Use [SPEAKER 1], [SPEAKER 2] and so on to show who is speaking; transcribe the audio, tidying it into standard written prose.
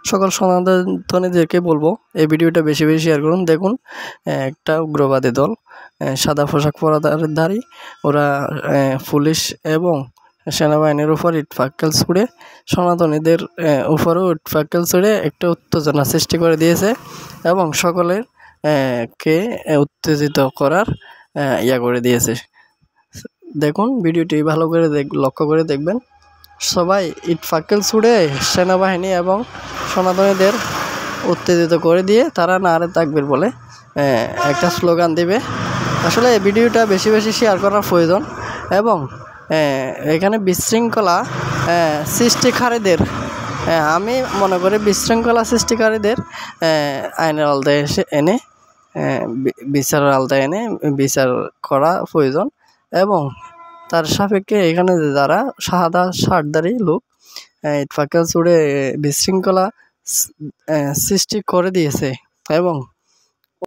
[SPEAKER 1] সকল সনাতনীদেরকে বলবো এই ভিডিওটা বেশি বেশি শেয়ার করুন। দেখুন একটা উগ্রবাদী দল সাদা পোশাক পরাধারী ওরা পুলিশ এবং সেনাবাহিনীর উপর ইটপাটকেল ছুঁড়ে সনাতনীদের উপরেও ইটপাটকেল ছুঁড়ে একটা উত্তেজনা সৃষ্টি করে দিয়েছে এবং সকলের কে উত্তেজিত করার করে দিয়েছে। দেখুন ভিডিওটি ভালো করে লক্ষ্য করে দেখবেন। সবাই ইটপাটকেল ছুঁড়ে সেনাবাহিনী এবং সনাতনীদের উত্তেজিত করে দিয়ে তারা নারে তাকবীর বলে একটা স্লোগান দিবে। আসলে এই ভিডিওটা বেশি বেশি শেয়ার করার প্রয়োজন এবং এখানে বিশৃঙ্খলা সৃষ্টিকারীদের আমি মনে করি বিশৃঙ্খলা সৃষ্টিকারীদের আইনের আওতায় এনে বিচারের আওতায় এনে বিচার করা প্রয়োজন এবং তার সাপেক্ষে এখানে যারা সাদা শার্টধারী লোক ইটপাটকেল ছুঁড়ে বিশৃঙ্খলা সৃষ্টি করে দিয়েছে এবং